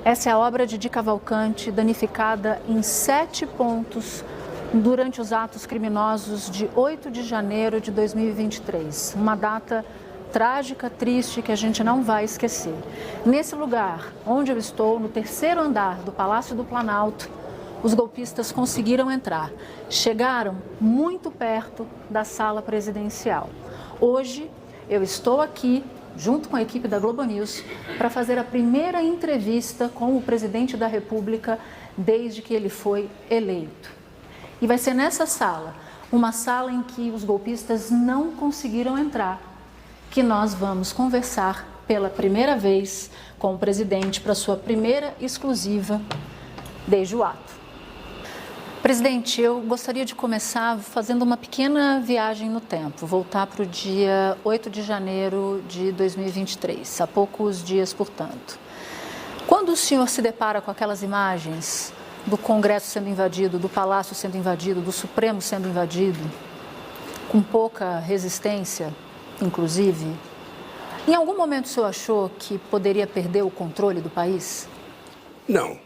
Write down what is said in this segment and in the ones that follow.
Essa é a obra de Di Cavalcanti, danificada em 7 pontos durante os atos criminosos de 8 de janeiro de 2023. Uma data trágica, triste, que a gente não vai esquecer. Nesse lugar onde eu estou, no 3º andar do Palácio do Planalto, os golpistas conseguiram entrar. Chegaram muito perto da sala presidencial. Hoje, eu estou aqui, junto com a equipe da Globo News, para fazer a primeira entrevista com o presidente da República desde que ele foi eleito. E vai ser nessa sala, uma sala em que os golpistas não conseguiram entrar, que nós vamos conversar pela primeira vez com o presidente para sua primeira exclusiva desde o ato. Presidente, eu gostaria de começar fazendo uma pequena viagem no tempo, voltar para o dia 8 de janeiro de 2023, há poucos dias, portanto. Quando o senhor se depara com aquelas imagens do Congresso sendo invadido, do Palácio sendo invadido, do Supremo sendo invadido, com pouca resistência, inclusive, em algum momento o senhor achou que poderia perder o controle do país? Não.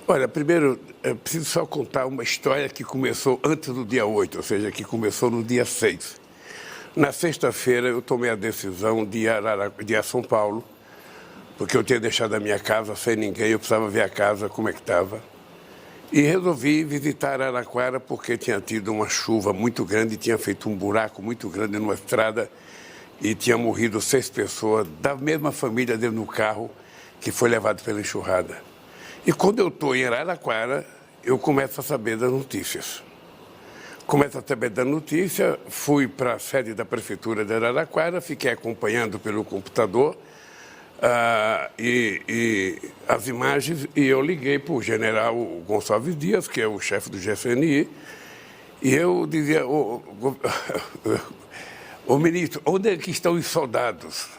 Olha, primeiro, eu preciso só contar uma história que começou antes do dia 8, ou seja, que começou no dia 6. Na sexta-feira, eu tomei a decisão de ir a São Paulo, porque eu tinha deixado a minha casa sem ninguém, eu precisava ver a casa, como é que estava. E resolvi visitar Araraquara porque tinha tido uma chuva muito grande, tinha feito um buraco muito grande numa estrada e tinha morrido 6 pessoas da mesma família dentro do carro que foi levado pela enxurrada. E quando eu estou em Araraquara, eu começo a saber das notícias. Começo a saber da notícia, fui para a sede da Prefeitura de Araraquara, fiquei acompanhando pelo computador e as imagens, e eu liguei para o general Gonçalves Dias, que é o chefe do GCNI, e eu dizia, ô ministro, onde é que estão os soldados?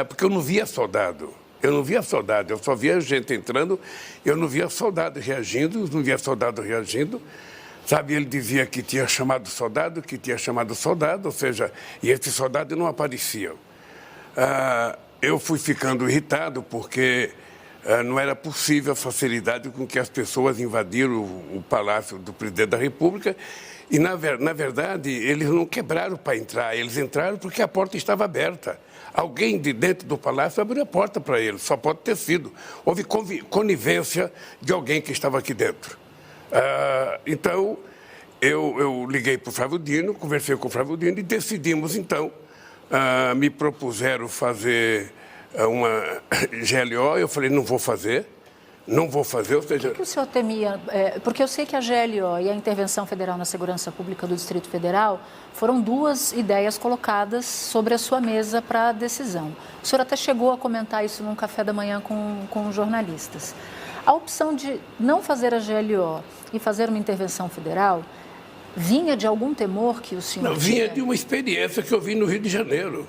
Porque eu não via soldado. Eu não via soldado, eu só via gente entrando, eu não via soldado reagindo, Sabe, ele dizia que tinha chamado soldado, ou seja, e esses soldados não apareciam. Eu fui ficando irritado porque não era possível a facilidade com que as pessoas invadiram o Palácio do Presidente da República e, na verdade, eles não quebraram para entrar, eles entraram porque a porta estava aberta. Alguém de dentro do palácio abriu a porta para eles, só pode ter sido. Houve conivência de alguém que estava aqui dentro. Então, eu liguei para o Flávio Dino, conversei com o Flávio Dino e decidimos, então, me propuseram fazer uma GLO, eu falei, não vou fazer, ou seja... O que o senhor temia? Porque eu sei que a GLO e a Intervenção Federal na Segurança Pública do Distrito Federal foram 2 ideias colocadas sobre a sua mesa para a decisão. O senhor até chegou a comentar isso num café da manhã com jornalistas. A opção de não fazer a GLO e fazer uma intervenção federal vinha de algum temor que o senhor Não, vinha de uma experiência que eu vi no Rio de Janeiro.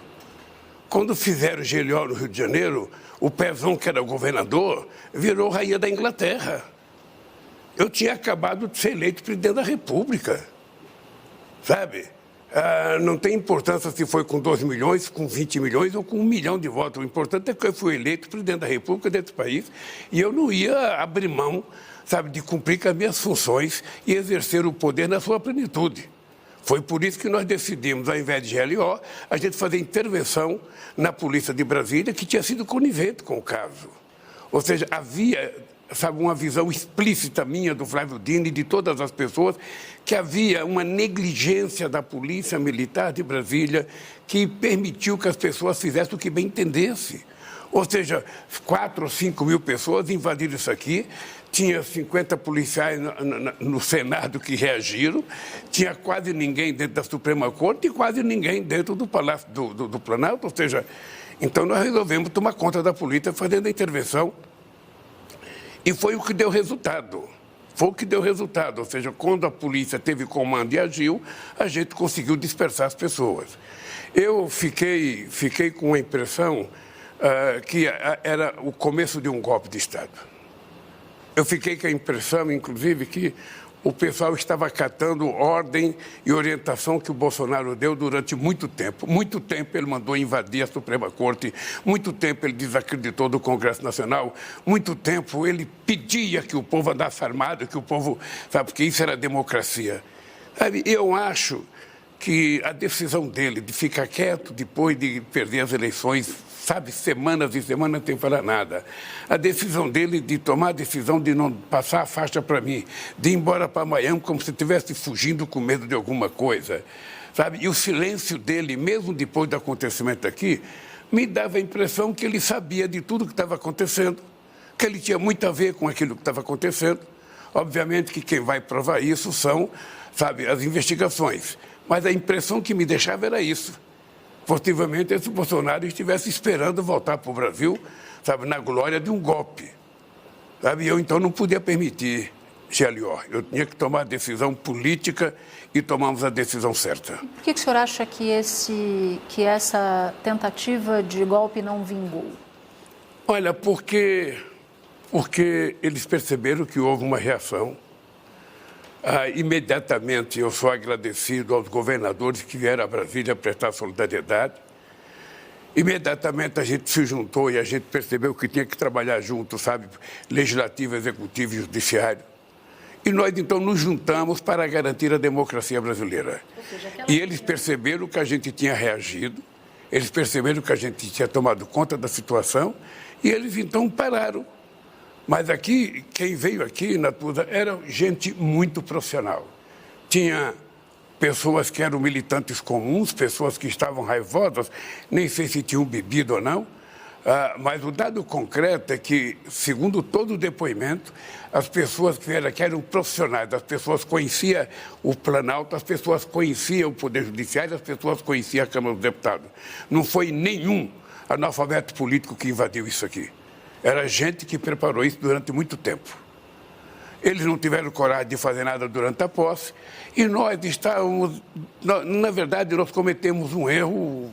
Quando fizeram GLO no Rio de Janeiro, o Pezão, que era governador, virou rainha da Inglaterra. Eu tinha acabado de ser eleito presidente da República, sabe? Não tem importância se foi com 2 milhões, com 20 milhões ou com 1 milhão de votos. O importante é que eu fui eleito presidente da República desse país e eu não ia abrir mão, sabe, de cumprir com as minhas funções e exercer o poder na sua plenitude. Foi por isso que nós decidimos, ao invés de GLO, a gente fazer intervenção na Polícia de Brasília, que tinha sido conivente com o caso. Ou seja, havia, sabe, uma visão explícita minha, do Flávio Dino e de todas as pessoas, que havia uma negligência da Polícia Militar de Brasília que permitiu que as pessoas fizessem o que bem entendesse. Ou seja, 4 ou 5 mil pessoas invadiram isso aqui, tinha 50 policiais no Senado que reagiram, tinha quase ninguém dentro da Suprema Corte e quase ninguém dentro do Palácio do Planalto. Ou seja, então nós resolvemos tomar conta da polícia fazendo a intervenção e foi o que deu resultado. Ou seja, quando a polícia teve comando e agiu, a gente conseguiu dispersar as pessoas. Eu fiquei com a impressão que era o começo de um golpe de Estado. Eu fiquei com a impressão, inclusive, que o pessoal estava acatando ordem e orientação que o Bolsonaro deu durante muito tempo. Muito tempo ele mandou invadir a Suprema Corte, muito tempo ele desacreditou do Congresso Nacional, muito tempo ele pedia que o povo andasse armado, que o povo, sabe, que isso era democracia. Sabe, eu acho que a decisão dele de ficar quieto depois de perder as eleições, sabe, semanas e semanas sem falar nada. A decisão dele de tomar a decisão de não passar a faixa para mim, de ir embora para Miami como se estivesse fugindo com medo de alguma coisa, sabe? E o silêncio dele, mesmo depois do acontecimento aqui, me dava a impressão que ele sabia de tudo que estava acontecendo, que ele tinha muito a ver com aquilo que estava acontecendo. Obviamente que quem vai provar isso são, sabe, as investigações. Mas a impressão que me deixava era isso. Possivelmente, esse Bolsonaro estivesse esperando voltar para o Brasil, sabe, na glória de um golpe. Sabe? Eu, então, não podia permitir, Gelior. Eu tinha que tomar a decisão política e tomamos a decisão certa. Por que o senhor acha que essa tentativa de golpe não vingou? Olha, porque eles perceberam que houve uma reação. Imediatamente eu sou agradecido aos governadores que vieram a Brasília prestar solidariedade. Imediatamente a gente se juntou e a gente percebeu que tinha que trabalhar junto, sabe, legislativo, executivo e judiciário. E nós então nos juntamos para garantir a democracia brasileira. E eles perceberam que a gente tinha reagido, eles perceberam que a gente tinha tomado conta da situação e eles então pararam. Mas aqui, quem veio aqui, Natuza, era gente muito profissional. Tinha pessoas que eram militantes comuns, pessoas que estavam raivosas, nem sei se tinham bebido ou não, mas o dado concreto é que, segundo todo o depoimento, as pessoas que vieram aqui eram profissionais, as pessoas conheciam o Planalto, as pessoas conheciam o Poder Judiciário, as pessoas conheciam a Câmara dos Deputados. Não foi nenhum analfabeto político que invadiu isso aqui. Era gente que preparou isso durante muito tempo. Eles não tiveram coragem de fazer nada durante a posse e nós estávamos... Na verdade, nós cometemos um erro,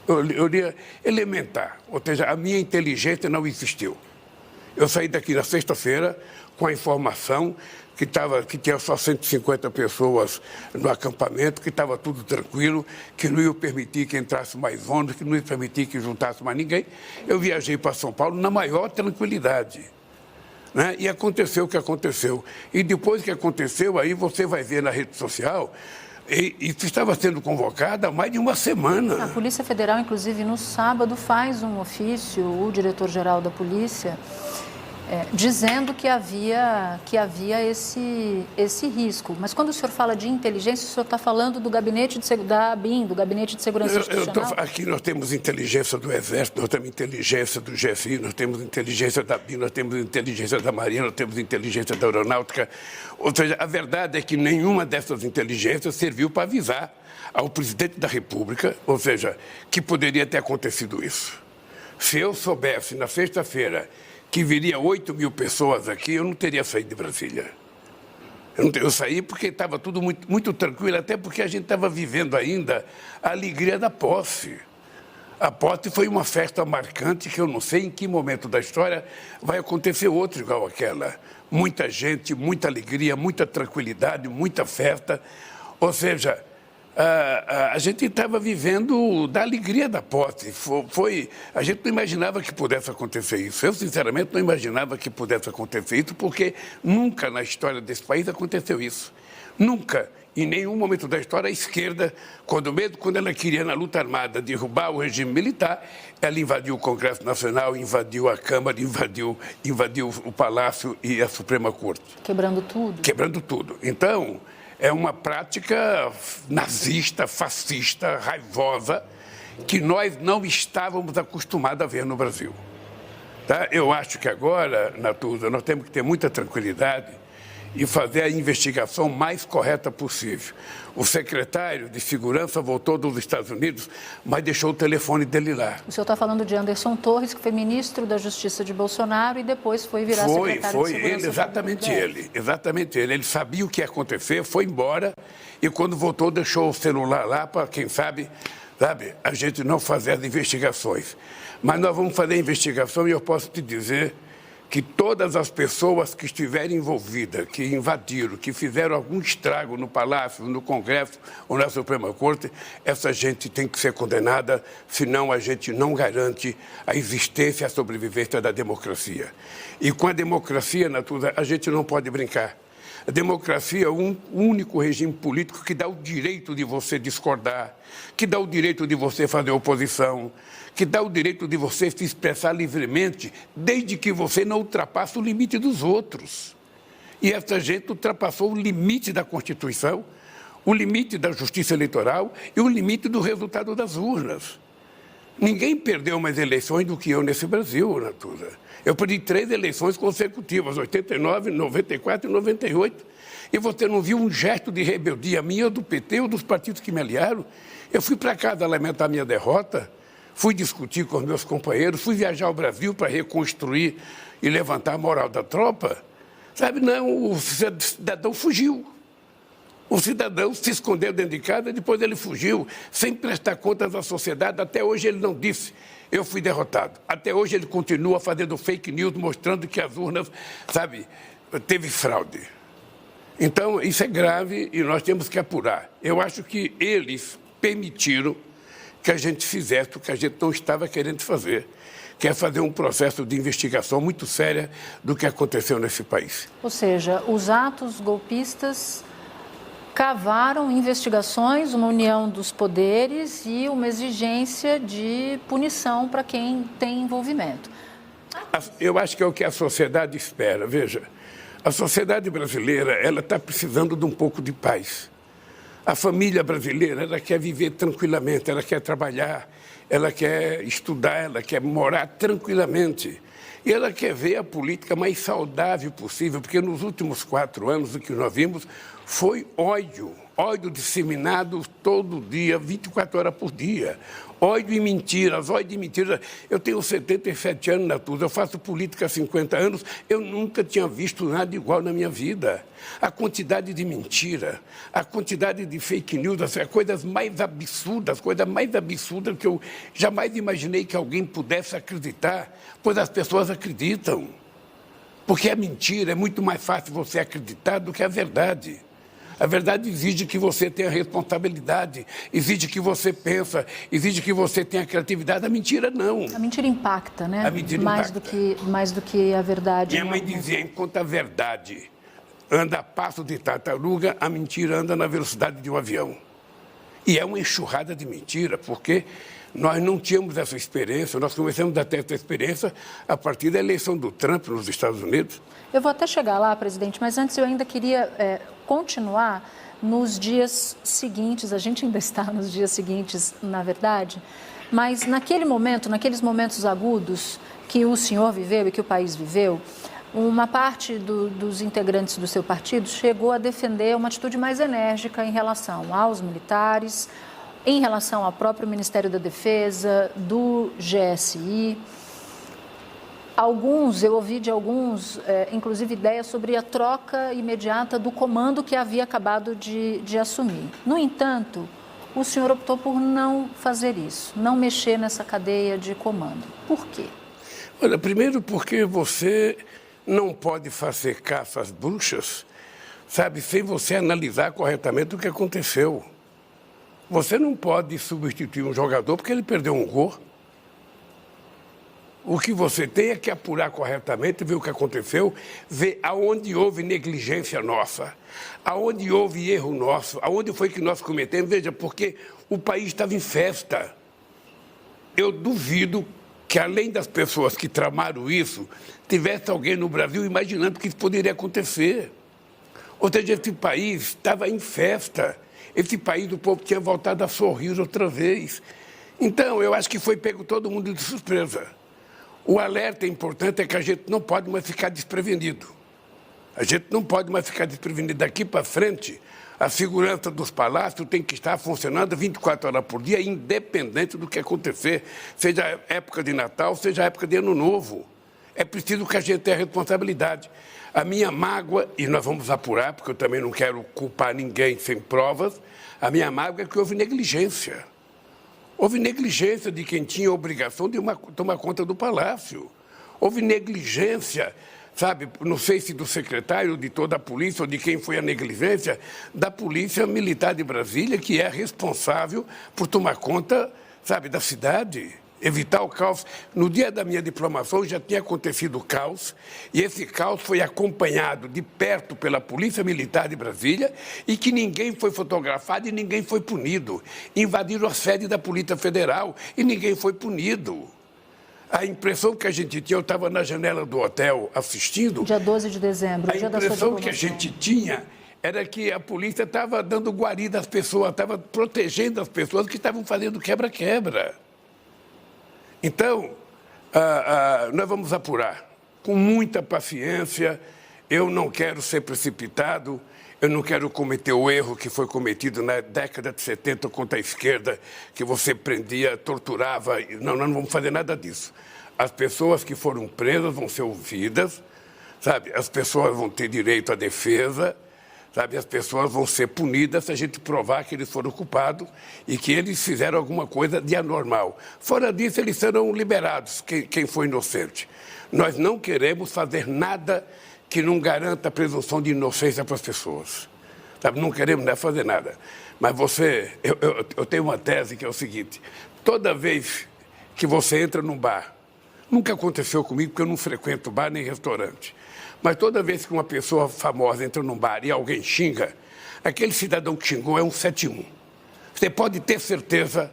eu diria, elementar. Ou seja, a minha inteligência não existiu. Eu saí daqui na sexta-feira com a informação que tinha só 150 pessoas no acampamento, que estava tudo tranquilo, que não ia permitir que entrasse mais ônibus, que não ia permitir que juntasse mais ninguém. Eu viajei para São Paulo na maior tranquilidade. Né? E aconteceu o que aconteceu. E depois que aconteceu, aí você vai ver na rede social, isso estava sendo convocado há mais de uma semana. A Polícia Federal, inclusive, no sábado, faz um ofício, o diretor-geral da Polícia, dizendo que havia esse risco. Mas quando o senhor fala de inteligência, o senhor está falando do gabinete da ABIN, do Gabinete de Segurança Institucional? Aqui nós temos inteligência do Exército, nós temos inteligência do GSI, nós temos inteligência da ABIN, nós temos inteligência da Marinha, nós temos inteligência da Aeronáutica. Ou seja, a verdade é que nenhuma dessas inteligências serviu para avisar ao presidente da República, ou seja, que poderia ter acontecido isso. Se eu soubesse, na sexta-feira, que viria 8 mil pessoas aqui, eu não teria saído de Brasília. Eu saí porque estava tudo muito, muito tranquilo, até porque a gente estava vivendo ainda a alegria da posse. A posse foi uma festa marcante que eu não sei em que momento da história vai acontecer outra igual aquela. Muita gente, muita alegria, muita tranquilidade, muita festa. Ou seja, a gente estava vivendo da alegria da posse. A gente não imaginava que pudesse acontecer isso. Eu, sinceramente, não imaginava que pudesse acontecer isso, porque nunca na história desse país aconteceu isso. Nunca, em nenhum momento da história, a esquerda, mesmo quando ela queria, na luta armada, derrubar o regime militar, ela invadiu o Congresso Nacional, invadiu a Câmara, invadiu o Palácio e a Suprema Corte. Quebrando tudo. Quebrando tudo. Então, é uma prática nazista, fascista, raivosa, que nós não estávamos acostumados a ver no Brasil. Tá? Eu acho que agora, Natuza, nós temos que ter muita tranquilidade e fazer a investigação mais correta possível. O secretário de Segurança voltou dos Estados Unidos, mas deixou o telefone dele lá. O senhor está falando de Anderson Torres, que foi ministro da Justiça de Bolsonaro e depois foi virar secretário de Segurança. Exatamente ele. Ele sabia o que ia acontecer, foi embora e quando voltou deixou o celular lá para, quem sabe, a gente não fazer as investigações. Mas nós vamos fazer a investigação e eu posso te dizer que todas as pessoas que estiverem envolvidas, que invadiram, que fizeram algum estrago no Palácio, no Congresso ou na Suprema Corte, essa gente tem que ser condenada, senão a gente não garante a existência e a sobrevivência da democracia. E com a democracia, Natuza, a gente não pode brincar. A democracia é o único regime político que dá o direito de você discordar, que dá o direito de você fazer oposição, que dá o direito de você se expressar livremente, desde que você não ultrapasse o limite dos outros. E essa gente ultrapassou o limite da Constituição, o limite da justiça eleitoral e o limite do resultado das urnas. Ninguém perdeu mais eleições do que eu nesse Brasil, Natuza. Eu perdi 3 eleições consecutivas, 89, 94 e 98. E você não viu um gesto de rebeldia minha, do PT ou dos partidos que me aliaram? Eu fui para casa lamentar minha derrota, fui discutir com os meus companheiros, fui viajar ao Brasil para reconstruir e levantar a moral da tropa. Sabe, não, o cidadão fugiu. O cidadão se escondeu dentro de casa, depois ele fugiu, sem prestar contas à sociedade. Até hoje ele não disse, eu fui derrotado. Até hoje ele continua fazendo fake news, mostrando que as urnas, sabe, teve fraude. Então, isso é grave e nós temos que apurar. Eu acho que eles permitiram que a gente fizesse o que a gente não estava querendo fazer, que é fazer um processo de investigação muito séria do que aconteceu nesse país. Ou seja, os atos golpistas cavaram investigações, uma união dos poderes e uma exigência de punição para quem tem envolvimento. Eu acho que é o que a sociedade espera. Veja, a sociedade brasileira, ela está precisando de um pouco de paz. A família brasileira, ela quer viver tranquilamente, ela quer trabalhar, ela quer estudar, ela quer morar tranquilamente. E ela quer ver a política mais saudável possível, porque nos últimos 4 anos o que nós vimos foi ódio disseminado todo dia, 24 horas por dia. Ódio e mentiras. Eu tenho 77 anos, Natuza, eu faço política há 50 anos, eu nunca tinha visto nada igual na minha vida. A quantidade de mentira, a quantidade de fake news, as coisas mais absurdas que eu jamais imaginei que alguém pudesse acreditar, pois as pessoas acreditam. Porque a mentira é muito mais fácil você acreditar do que a verdade. A verdade exige que você tenha responsabilidade, exige que você pensa, exige que você tenha criatividade. A mentira não. A mentira impacta, né? A mentira mais impacta. Mais do que a verdade. Minha mãe dizia, enquanto a verdade anda a passo de tartaruga, a mentira anda na velocidade de um avião. E é uma enxurrada de mentira, porque nós não tínhamos essa experiência, nós começamos a ter essa experiência a partir da eleição do Trump nos Estados Unidos. Eu vou até chegar lá, presidente, mas antes eu ainda queria continuar nos dias seguintes, a gente ainda está nos dias seguintes, na verdade, mas naquele momento, naqueles momentos agudos que o senhor viveu e que o país viveu, uma parte dos integrantes do seu partido chegou a defender uma atitude mais enérgica em relação aos militares, em relação ao próprio Ministério da Defesa, do GSI. Eu ouvi de alguns, inclusive, ideias sobre a troca imediata do comando que havia acabado de assumir. No entanto, o senhor optou por não fazer isso, não mexer nessa cadeia de comando. Por quê? Olha, primeiro porque você não pode fazer caça às bruxas, sabe, sem você analisar corretamente o que aconteceu. Você não pode substituir um jogador porque ele perdeu um gol. O que você tem é que apurar corretamente, ver o que aconteceu, ver aonde houve negligência nossa, aonde houve erro nosso, aonde foi que nós cometemos. Veja, porque o país estava em festa. Eu duvido que, além das pessoas que tramaram isso, tivesse alguém no Brasil imaginando que isso poderia acontecer. Ou seja, esse país estava em festa. Esse país, o povo tinha voltado a sorrir outra vez. Então, eu acho que foi pego todo mundo de surpresa. O alerta importante é que a gente não pode mais ficar desprevenido. A gente não pode mais ficar desprevenido. Daqui para frente, a segurança dos palácios tem que estar funcionando 24 horas por dia, independente do que acontecer, seja época de Natal, seja época de Ano Novo. É preciso que a gente tenha responsabilidade. A minha mágoa, e nós vamos apurar, porque eu também não quero culpar ninguém sem provas, a minha mágoa é que houve negligência. Houve negligência de quem tinha a obrigação de tomar conta do palácio. Houve negligência, sabe, não sei se do secretário, de toda a polícia, ou de quem foi a negligência, da Polícia Militar de Brasília, que é responsável por tomar conta, sabe, da cidade, evitar o caos. No dia da minha diplomação já tinha acontecido o caos, e esse caos foi acompanhado de perto pela Polícia Militar de Brasília, e que ninguém foi fotografado e ninguém foi punido. Invadiram a sede da Polícia Federal e ninguém foi punido. A impressão que a gente tinha, eu estava na janela do hotel assistindo... Dia 12 de dezembro, dia da sua diplomação. A impressão que a gente tinha era que a polícia estava dando guarida às pessoas, estava protegendo as pessoas que estavam fazendo quebra-quebra. Então, nós vamos apurar com muita paciência. Eu não quero ser precipitado, eu não quero cometer o erro que foi cometido na década de 70 contra a esquerda, que você prendia, torturava. Não, nós não vamos fazer nada disso. As pessoas que foram presas vão ser ouvidas, sabe? As pessoas vão ter direito à defesa, sabe? As pessoas vão ser punidas se a gente provar que eles foram culpados e que eles fizeram alguma coisa de anormal. Fora disso, eles serão liberados, quem foi inocente. Nós não queremos fazer nada que não garanta a presunção de inocência para as pessoas. Sabe? Não queremos fazer nada. Mas eu tenho uma tese que é o seguinte: toda vez que você entra num bar, nunca aconteceu comigo porque eu não frequento bar nem restaurante, mas toda vez que uma pessoa famosa entra num bar e alguém xinga, aquele cidadão que xingou é um 71. Você pode ter certeza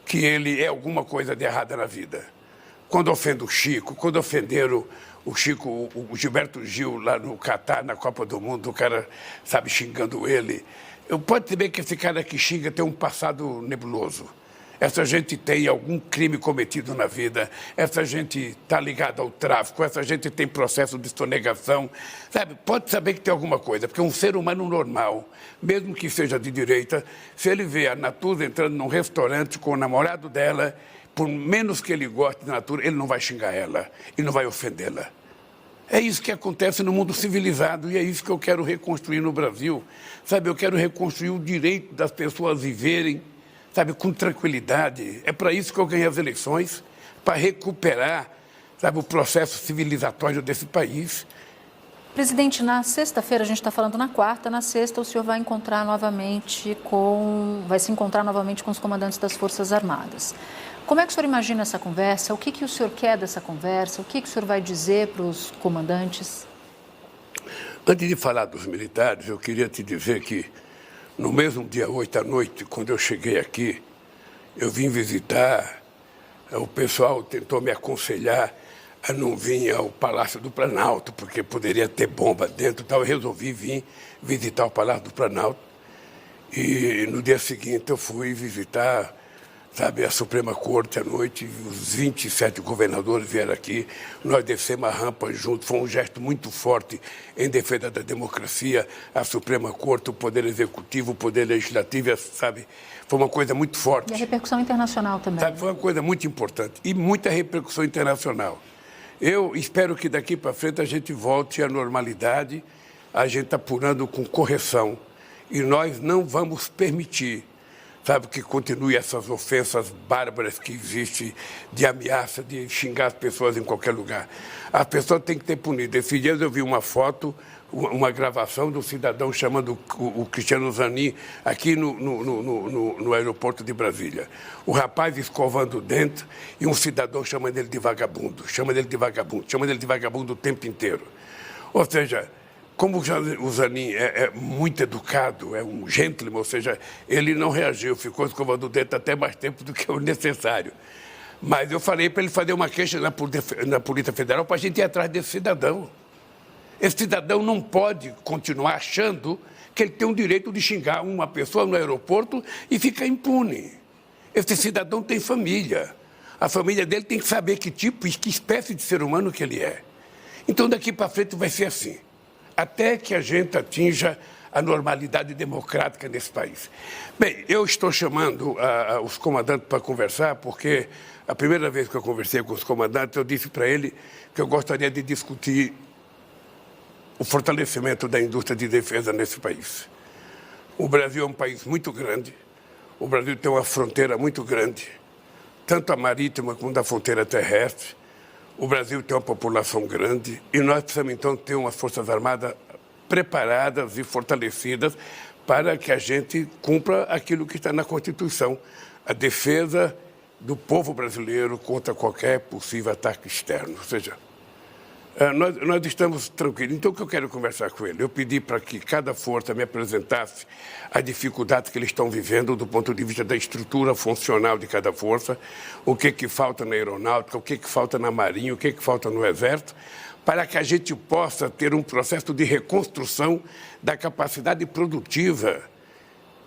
que ele é alguma coisa de errada na vida. Quando ofende o Chico, quando ofenderam o Chico, o Gilberto Gil lá no Catar, na Copa do Mundo, o cara, sabe, xingando ele. Pode saber que esse cara que xinga tem um passado nebuloso. Essa gente tem algum crime cometido na vida, essa gente está ligada ao tráfico, essa gente tem processo de sonegação, sabe? Pode saber que tem alguma coisa, porque um ser humano normal, mesmo que seja de direita, se ele vê a Natuza entrando num restaurante com o namorado dela, por menos que ele goste da Natuza, ele não vai xingar ela e não vai ofendê-la. É isso que acontece no mundo civilizado e é isso que eu quero reconstruir no Brasil. Sabe, eu quero reconstruir o direito das pessoas viverem, sabe, com tranquilidade. É para isso que eu ganhei as eleições, para recuperar, sabe, o processo civilizatório desse país. Presidente, na sexta-feira, a gente está falando na quarta, na sexta o senhor vai se encontrar novamente com os comandantes das Forças Armadas. Como é que o senhor imagina essa conversa? O que o senhor quer dessa conversa? O que o senhor vai dizer para os comandantes? Antes de falar dos militares, eu queria te dizer que no mesmo dia 8 à noite, quando eu cheguei aqui, eu vim visitar, o pessoal tentou me aconselhar a não vir ao Palácio do Planalto, porque poderia ter bomba dentro e tal. Eu resolvi vir visitar o Palácio do Planalto e no dia seguinte eu fui visitar, sabe, a Suprema Corte à noite. Os 27 governadores vieram aqui, nós descemos a rampa juntos, foi um gesto muito forte em defesa da democracia, a Suprema Corte, o Poder Executivo, o Poder Legislativo, sabe, foi uma coisa muito forte. E a repercussão internacional também. Sabe, foi uma coisa muito importante e muita repercussão internacional. Eu espero que daqui para frente a gente volte à normalidade, a gente está apurando com correção e nós não vamos permitir, sabe, que continue essas ofensas bárbaras que existem de ameaça, de xingar as pessoas em qualquer lugar. As pessoas têm que ter punido. Esses dias eu vi uma foto, uma gravação de um cidadão chamando o Cristiano Zanin aqui no aeroporto de Brasília. O rapaz escovando o dente e um cidadão chamando ele de vagabundo, chama ele de vagabundo o tempo inteiro. Ou seja, como o Zanin é muito educado, é um gentleman, ou seja, ele não reagiu, ficou escovando o dente até mais tempo do que o necessário. Mas eu falei para ele fazer uma queixa na Polícia Federal para a gente ir atrás desse cidadão. Esse cidadão não pode continuar achando que ele tem o direito de xingar uma pessoa no aeroporto e ficar impune. Esse cidadão tem família. A família dele tem que saber que tipo e que espécie de ser humano que ele é. Então, daqui para frente vai ser assim, até que a gente atinja a normalidade democrática nesse país. Bem, eu estou chamando os comandantes para conversar, porque a primeira vez que eu conversei com os comandantes, eu disse para ele que eu gostaria de discutir o fortalecimento da indústria de defesa nesse país. O Brasil é um país muito grande, o Brasil tem uma fronteira muito grande, tanto a marítima quanto a fronteira terrestre. O Brasil tem uma população grande e nós precisamos, então, ter umas Forças Armadas preparadas e fortalecidas para que a gente cumpra aquilo que está na Constituição, a defesa do povo brasileiro contra qualquer possível ataque externo. Ou seja, nós estamos tranquilos. Então, o que eu quero conversar com ele? Eu pedi para que cada força me apresentasse a dificuldade que eles estão vivendo do ponto de vista da estrutura funcional de cada força, o que falta na aeronáutica, o que falta na marinha, o que falta no exército, para que a gente possa ter um processo de reconstrução da capacidade produtiva,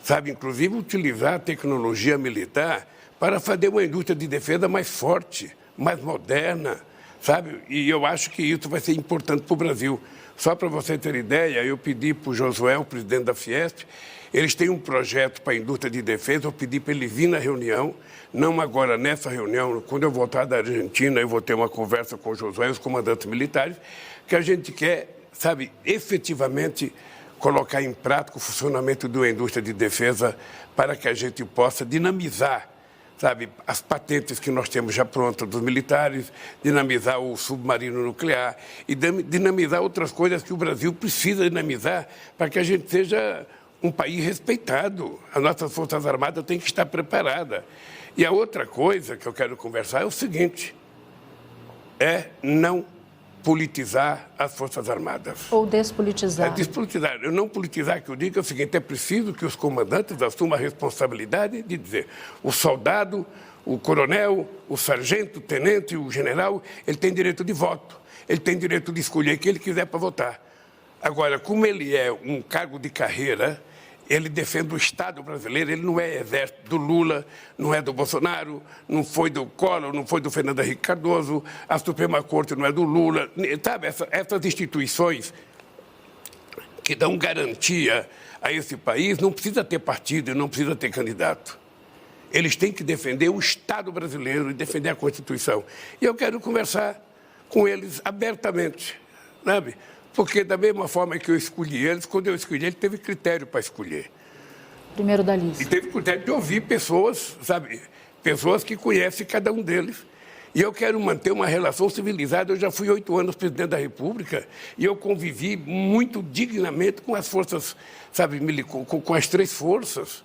sabe? Inclusive, utilizar a tecnologia militar para fazer uma indústria de defesa mais forte, mais moderna, sabe? E eu acho que isso vai ser importante para o Brasil. Só para você ter ideia, eu pedi para o Josué, o presidente da Fiesp, eles têm um projeto para a indústria de defesa, eu pedi para ele vir na reunião, não agora nessa reunião, quando eu voltar da Argentina, eu vou ter uma conversa com o Josué e os comandantes militares, que a gente quer, sabe, efetivamente colocar em prática o funcionamento da indústria de defesa para que a gente possa dinamizar, sabe, as patentes que nós temos já prontas dos militares, dinamizar o submarino nuclear e dinamizar outras coisas que o Brasil precisa dinamizar para que a gente seja um país respeitado. As nossas Forças Armadas têm que estar preparadas. E a outra coisa que eu quero conversar é o seguinte, é não politizar as Forças Armadas. Ou despolitizar. É despolitizar. Eu não politizar, que eu digo é o seguinte, é preciso que os comandantes assumam a responsabilidade de dizer o soldado, o coronel, o sargento, o tenente, o general, ele tem direito de voto, ele tem direito de escolher quem ele quiser para votar. Agora, como ele é um cargo de carreira, ele defende o Estado brasileiro, ele não é exército do Lula, não é do Bolsonaro, não foi do Collor, não foi do Fernando Henrique Cardoso, a Suprema Corte não é do Lula, sabe, essas instituições que dão garantia a esse país não precisa ter partido e não precisa ter candidato. Eles têm que defender o Estado brasileiro e defender a Constituição. E eu quero conversar com eles abertamente, sabe? Porque da mesma forma que eu escolhi eles, quando eu escolhi ele teve critério para escolher. Primeiro da lista. E teve critério de ouvir pessoas, sabe, pessoas que conhecem cada um deles. E eu quero manter uma relação civilizada. Eu já fui 8 anos presidente da República e eu convivi muito dignamente com as forças, sabe, com as 3 forças.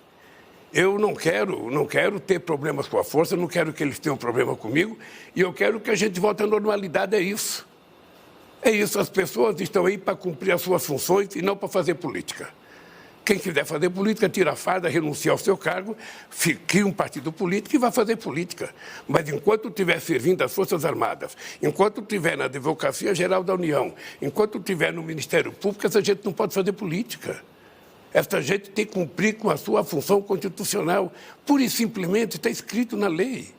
Eu não quero ter problemas com a força, não quero que eles tenham problema comigo e eu quero que a gente volte à normalidade, é isso. É isso, as pessoas estão aí para cumprir as suas funções e não para fazer política. Quem quiser fazer política, tira a farda, renuncia ao seu cargo, cria um partido político e vai fazer política. Mas enquanto estiver servindo as Forças Armadas, enquanto estiver na Advocacia Geral da União, enquanto estiver no Ministério Público, essa gente não pode fazer política. Essa gente tem que cumprir com a sua função constitucional. Pura e simplesmente está escrito na lei.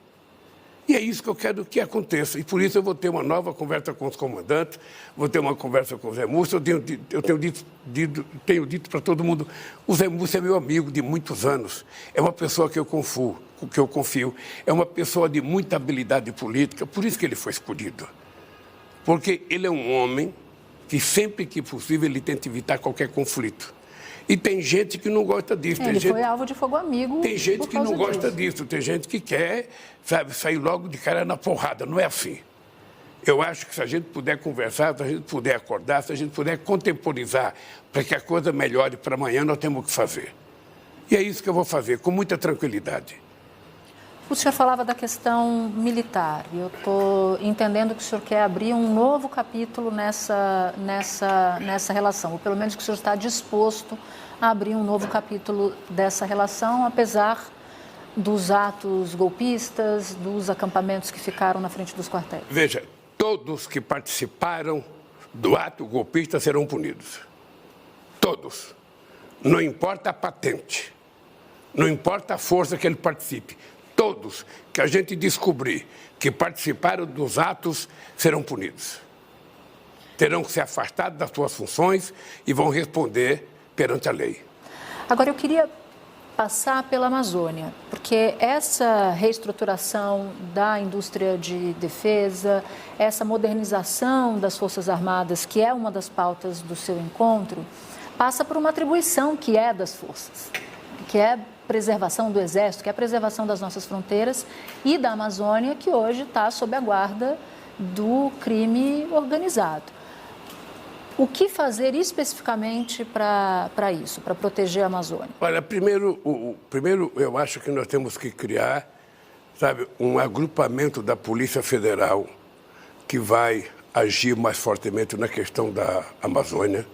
E é isso que eu quero que aconteça. E por isso eu vou ter uma nova conversa com os comandantes, vou ter uma conversa com o Zé Múcio. Eu tenho dito para todo mundo, o Zé Múcio é meu amigo de muitos anos. É uma pessoa que eu confio. É uma pessoa de muita habilidade política, por isso que ele foi escolhido. Porque ele é um homem que sempre que possível ele tenta evitar qualquer conflito. E tem gente que não gosta disso. Ele foi alvo de fogo amigo. Tem gente que não gosta disso, tem gente que quer, sabe, sair logo de cara na porrada. Não é assim. Eu acho que se a gente puder conversar, se a gente puder acordar, se a gente puder contemporizar para que a coisa melhore para amanhã, nós temos que fazer. E é isso que eu vou fazer, com muita tranquilidade. O senhor falava da questão militar. Eu estou entendendo que o senhor quer abrir um novo capítulo nessa relação, ou pelo menos que o senhor está disposto a abrir um novo capítulo dessa relação, apesar dos atos golpistas, dos acampamentos que ficaram na frente dos quartéis. Veja, todos que participaram do ato golpista serão punidos. Todos. Não importa a patente, não importa a força que ele participe. Todos que a gente descobrir que participaram dos atos serão punidos. Terão que ser afastados das suas funções e vão responder perante a lei. Agora, eu queria passar pela Amazônia, porque essa reestruturação da indústria de defesa, essa modernização das Forças Armadas, que é uma das pautas do seu encontro, passa por uma atribuição que é das forças, que é preservação do Exército, que é a preservação das nossas fronteiras e da Amazônia, que hoje está sob a guarda do crime organizado. O que fazer especificamente para isso, para proteger a Amazônia? Olha, primeiro eu acho que nós temos que criar, sabe, um agrupamento da Polícia Federal que vai agir mais fortemente na questão da Amazônia,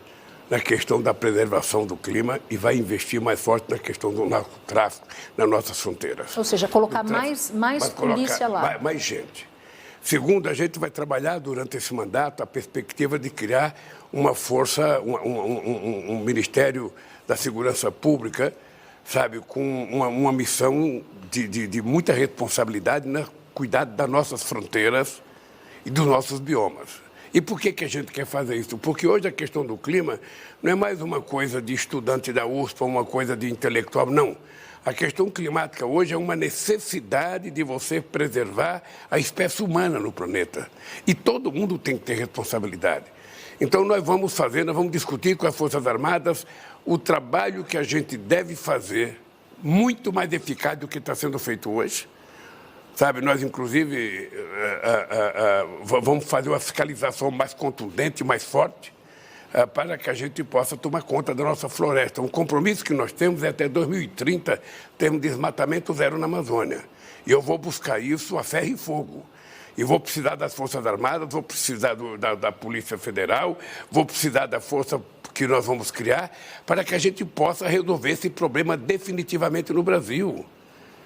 na questão da preservação do clima e vai investir mais forte na questão do narcotráfico nas nossas fronteiras. Ou seja, colocar mais polícia lá. Mais gente. Segundo, a gente vai trabalhar durante esse mandato a perspectiva de criar uma força, um Ministério da Segurança Pública, sabe, com uma missão de muita responsabilidade no cuidado das nossas fronteiras e dos nossos biomas. E por que a gente quer fazer isso? Porque hoje a questão do clima não é mais uma coisa de estudante da USP ou uma coisa de intelectual, não. A questão climática hoje é uma necessidade de você preservar a espécie humana no planeta. E todo mundo tem que ter responsabilidade. Então nós vamos discutir com as Forças Armadas o trabalho que a gente deve fazer muito mais eficaz do que está sendo feito hoje. Sabe, nós inclusive vamos fazer uma fiscalização mais contundente, mais forte, para que a gente possa tomar conta da nossa floresta. Um compromisso que nós temos é até 2030 termos desmatamento zero na Amazônia. E eu vou buscar isso a ferro e fogo. E vou precisar das Forças Armadas, vou precisar da Polícia Federal, vou precisar da força que nós vamos criar para que a gente possa resolver esse problema definitivamente no Brasil.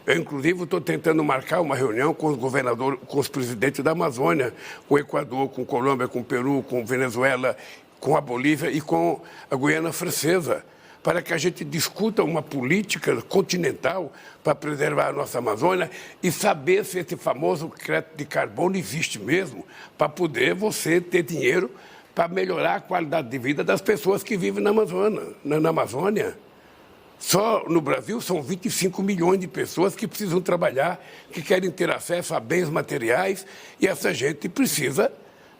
Eu, inclusive, estou tentando marcar uma reunião com os governadores, com os presidentes da Amazônia, com o Equador, com Colômbia, com o Peru, com Venezuela, com a Bolívia e com a Guiana Francesa, para que a gente discuta uma política continental para preservar a nossa Amazônia e saber se esse famoso crédito de carbono existe mesmo, para poder você ter dinheiro para melhorar a qualidade de vida das pessoas que vivem na Amazônia. Só no Brasil são 25 milhões de pessoas que precisam trabalhar, que querem ter acesso a bens materiais e essa gente precisa,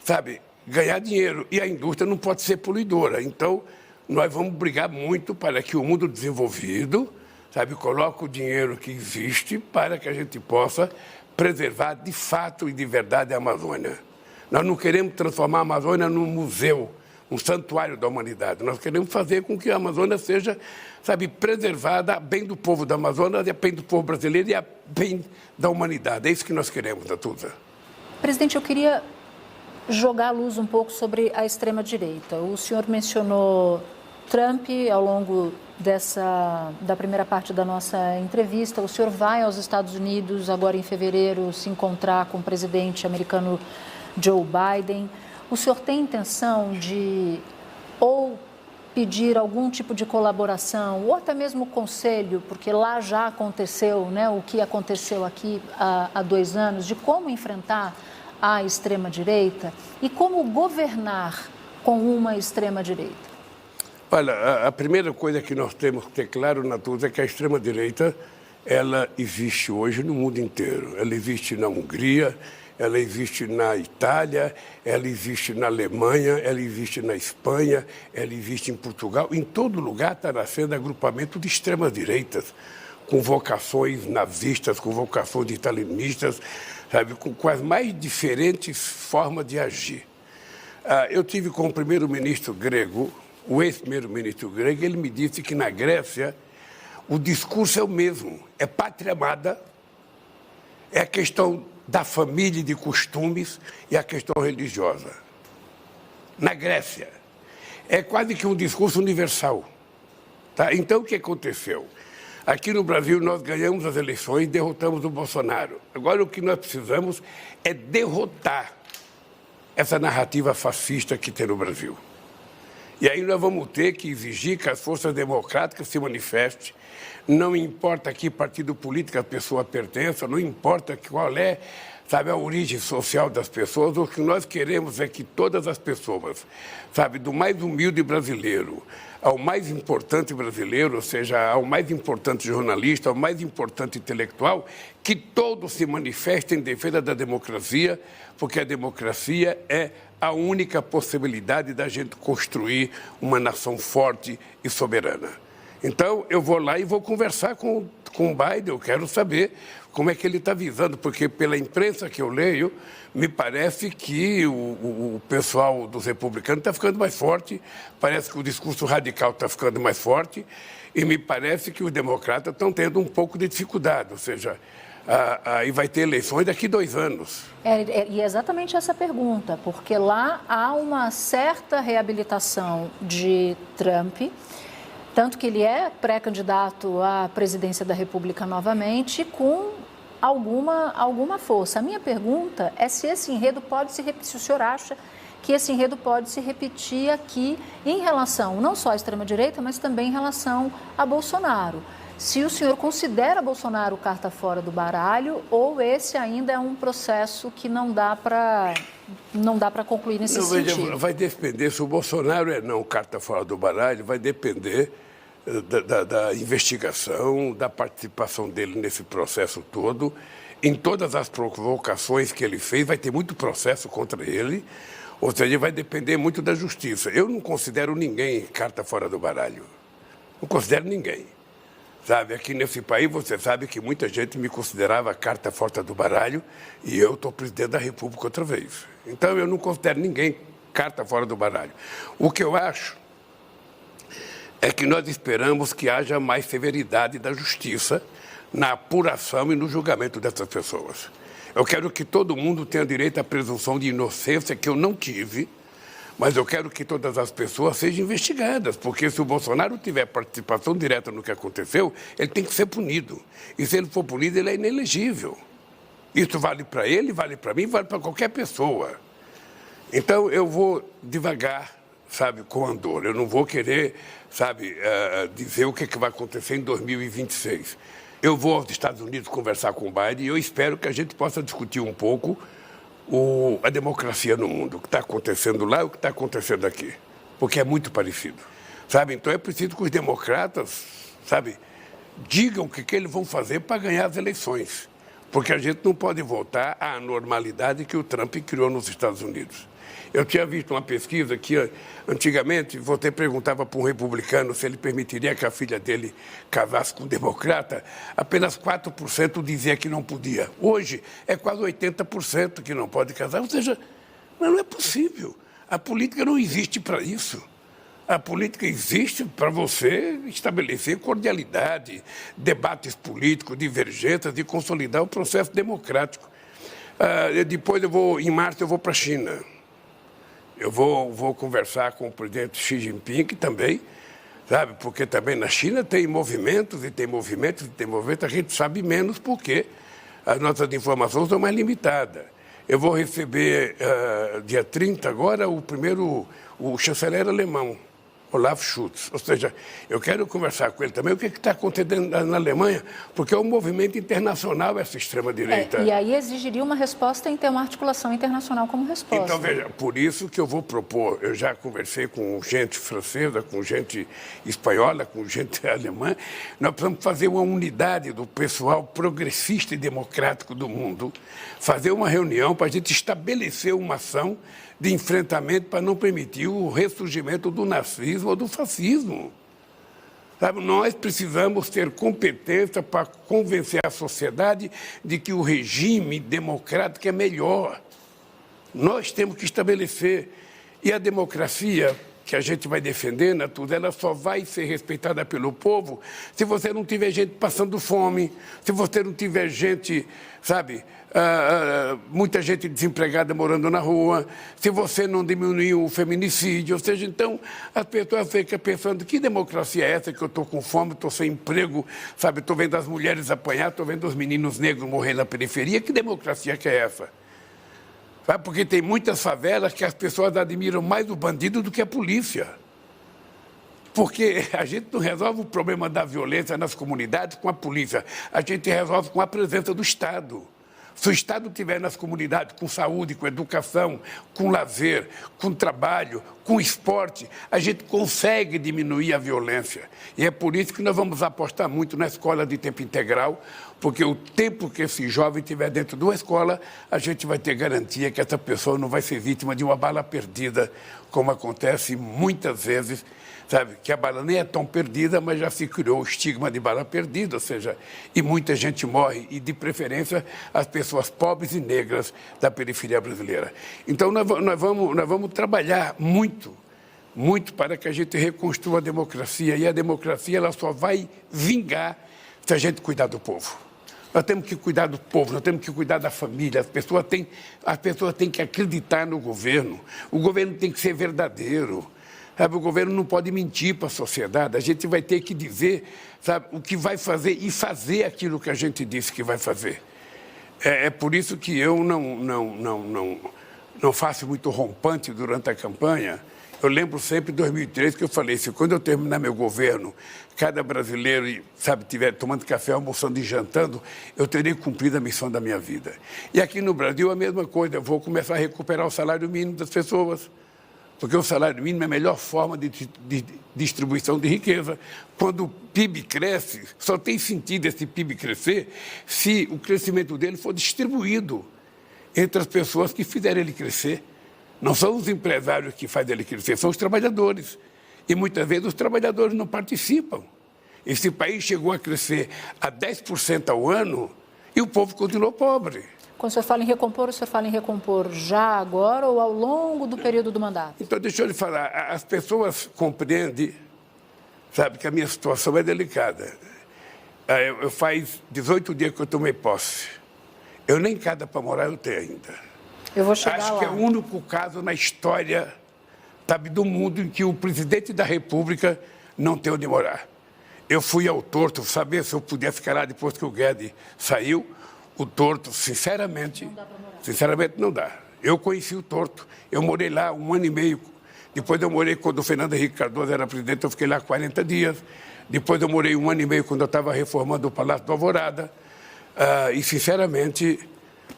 sabe, ganhar dinheiro. E a indústria não pode ser poluidora. Então, nós vamos brigar muito para que o mundo desenvolvido, sabe, coloque o dinheiro que existe para que a gente possa preservar de fato e de verdade a Amazônia. Nós não queremos transformar a Amazônia num museu, um santuário da humanidade. Nós queremos fazer com que a Amazônia seja, sabe, preservada a bem do povo da Amazônia, a bem do povo brasileiro e a bem da humanidade. É isso que nós queremos, Natuza. Presidente, eu queria jogar a luz um pouco sobre a extrema-direita. O senhor mencionou Trump ao longo da primeira parte da nossa entrevista. O senhor vai aos Estados Unidos agora em fevereiro se encontrar com o presidente americano Joe Biden. O senhor tem intenção de ou pedir algum tipo de colaboração ou até mesmo conselho, porque lá já aconteceu, né, o que aconteceu aqui há 2 anos, de como enfrentar a extrema-direita e como governar com uma extrema-direita? Olha, a primeira coisa que nós temos que ter claro, Natuza, é que a extrema-direita, ela existe hoje no mundo inteiro. Ela existe na Hungria, ela existe na Itália, ela existe na Alemanha, ela existe na Espanha, ela existe em Portugal. Em todo lugar está nascendo agrupamento de extremas-direitas, com vocações nazistas, com vocações italianistas, sabe, com as mais diferentes formas de agir. Eu tive com o primeiro-ministro grego, o ex-primeiro-ministro grego, ele me disse que na Grécia o discurso é o mesmo, é pátria amada, é a questão da família e de costumes e a questão religiosa. Na Grécia, é quase que um discurso universal. Tá? Então, o que aconteceu? Aqui no Brasil, nós ganhamos as eleições e derrotamos o Bolsonaro. Agora, o que nós precisamos é derrotar essa narrativa fascista que tem no Brasil. E aí nós vamos ter que exigir que as forças democráticas se manifestem. Não importa a que partido político a pessoa pertença, não importa qual é, sabe, a origem social das pessoas. O que nós queremos é que todas as pessoas, sabe, do mais humilde brasileiro ao mais importante brasileiro, ou seja, ao mais importante jornalista, ao mais importante intelectual, que todos se manifestem em defesa da democracia, porque a democracia é a única possibilidade da gente construir uma nação forte e soberana. Então, eu vou lá e vou conversar com com o Biden, eu quero saber como é que ele está visando, porque pela imprensa que eu leio, me parece que o pessoal dos republicanos está ficando mais forte, parece que o discurso radical está ficando mais forte, e me parece que os democratas estão tendo um pouco de dificuldade, ou seja, aí vai ter eleições daqui 2 anos. E é exatamente essa pergunta, porque lá há uma certa reabilitação de Trump, tanto que ele é pré-candidato à presidência da República novamente, com alguma força. A minha pergunta é se esse enredo pode se repetir, se o senhor acha que esse enredo pode se repetir aqui em relação não só à extrema-direita, mas também em relação a Bolsonaro. Se o senhor considera Bolsonaro carta fora do baralho ou esse ainda é um processo que não dá para concluir nesse sentido? Vai depender, se o Bolsonaro é não carta fora do baralho, vai depender da investigação, da participação dele nesse processo todo. Em todas as provocações que ele fez, vai ter muito processo contra ele, ou seja, vai depender muito da justiça. Eu não considero ninguém carta fora do baralho. Não considero ninguém. Sabe, aqui nesse país você sabe que muita gente me considerava carta fora do baralho e eu estou presidente da República outra vez. Então eu não considero ninguém carta fora do baralho. O que eu acho é que nós esperamos que haja mais severidade da justiça na apuração e no julgamento dessas pessoas. Eu quero que todo mundo tenha direito à presunção de inocência, que eu não tive, mas eu quero que todas as pessoas sejam investigadas, porque se o Bolsonaro tiver participação direta no que aconteceu, ele tem que ser punido. E se ele for punido, ele é inelegível. Isso vale para ele, vale para mim, vale para qualquer pessoa. Então, eu vou devagar, sabe, com andor. Eu não vou querer, sabe, dizer o que vai acontecer em 2026. Eu vou aos Estados Unidos conversar com o Biden e eu espero que a gente possa discutir um pouco a democracia no mundo, o que está acontecendo lá e o que está acontecendo aqui, porque é muito parecido, sabe? Então é preciso que os democratas, sabe, digam o que eles vão fazer para ganhar as eleições, porque a gente não pode voltar à normalidade que o Trump criou nos Estados Unidos. Eu tinha visto uma pesquisa que, antigamente, você perguntava para um republicano se ele permitiria que a filha dele casasse com um democrata, apenas 4% dizia que não podia. Hoje, é quase 80% que não pode casar. Ou seja, não é possível. A política não existe para isso. A política existe para você estabelecer cordialidade, debates políticos, divergências e consolidar o processo democrático. Depois, em março, eu vou para a China. Eu vou conversar com o presidente Xi Jinping também, sabe? Porque também na China tem movimentos, a gente sabe menos porque as nossas informações são mais limitadas. Eu vou receber, dia 30 agora, o chanceler alemão, Olaf Scholz. Ou seja, eu quero conversar com ele também o que está acontecendo na Alemanha, porque é um movimento internacional essa extrema-direita. E aí exigiria uma resposta em ter uma articulação internacional como resposta. Então, veja, por isso que eu vou propor, eu já conversei com gente francesa, com gente espanhola, com gente alemã, nós precisamos fazer uma unidade do pessoal progressista e democrático do mundo, fazer uma reunião para a gente estabelecer uma ação de enfrentamento para não permitir o ressurgimento do nazismo ou do fascismo. Sabe, nós precisamos ter competência para convencer a sociedade de que o regime democrático é melhor. Nós temos que estabelecer. E a democracia que a gente vai defender, Natuza, ela só vai ser respeitada pelo povo se você não tiver gente passando fome, se você não tiver gente, sabe, muita gente desempregada morando na rua, se você não diminuir o feminicídio, ou seja, então as pessoas ficam pensando que democracia é essa que eu estou com fome, estou sem emprego, sabe, estou vendo as mulheres apanhar, estou vendo os meninos negros morrer na periferia, que democracia que é essa? Sabe, porque tem muitas favelas que as pessoas admiram mais o bandido do que a polícia. Porque a gente não resolve o problema da violência nas comunidades com a polícia, a gente resolve com a presença do Estado. Se o Estado estiver nas comunidades com saúde, com educação, com lazer, com trabalho, com esporte, a gente consegue diminuir a violência. E é por isso que nós vamos apostar muito na escola de tempo integral, Porque o tempo que esse jovem estiver dentro de uma escola, a gente vai ter garantia que essa pessoa não vai ser vítima de uma bala perdida, como acontece muitas vezes, sabe? Que a bala nem é tão perdida, mas já se criou o estigma de bala perdida, ou seja, e muita gente morre, e de preferência as pessoas pobres e negras da periferia brasileira. Então nós vamos trabalhar muito para que a gente reconstrua a democracia, e a democracia ela só vai vingar se a gente cuidar do povo. Nós temos que cuidar do povo, nós temos que cuidar da família. As pessoas têm que acreditar no governo. O governo tem que ser verdadeiro. Sabe, o governo não pode mentir para a sociedade. A gente vai ter que dizer, sabe, o que vai fazer e fazer aquilo que a gente disse que vai fazer. É por isso que eu não faço muito rompante durante a campanha. Eu lembro sempre de 2003 que eu falei assim, quando eu terminar meu governo, cada brasileiro, sabe, estiver tomando café, almoçando e jantando, eu terei cumprido a missão da minha vida. E aqui no Brasil a mesma coisa, eu vou começar a recuperar o salário mínimo das pessoas, porque o salário mínimo é a melhor forma de distribuição de riqueza. Quando o PIB cresce, só tem sentido esse PIB crescer se o crescimento dele for distribuído entre as pessoas que fizeram ele crescer. Não são os empresários que fazem ele crescer, são os trabalhadores. E muitas vezes os trabalhadores não participam. Esse país chegou a crescer a 10% ao ano e o povo continuou pobre. Quando o senhor fala em recompor já agora ou ao longo do período do mandato? Então, deixa eu lhe falar, as pessoas compreendem, sabe, que a minha situação é delicada. Eu faz 18 dias que eu tomei posse. Eu nem casa para morar eu tenho ainda. Eu vou chegar Acho lá. que é o único caso na história, sabe, do mundo em que o presidente da República não tem onde morar. Eu fui ao Torto saber se eu podia ficar lá depois que o Guedes saiu. O Torto, sinceramente não dá. Eu conheci o Torto, eu morei lá 1 ano e meio. Depois eu morei quando o Fernando Henrique Cardoso era presidente, eu fiquei lá 40 dias. Depois eu morei 1 ano e meio quando eu estava reformando o Palácio do Alvorada. E, sinceramente,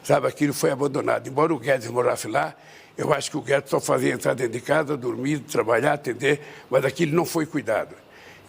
sabe, aquilo foi abandonado. Embora o Guedes morasse lá, eu acho que o Guedes só fazia entrar dentro de casa, dormir, trabalhar, atender, mas aquilo não foi cuidado.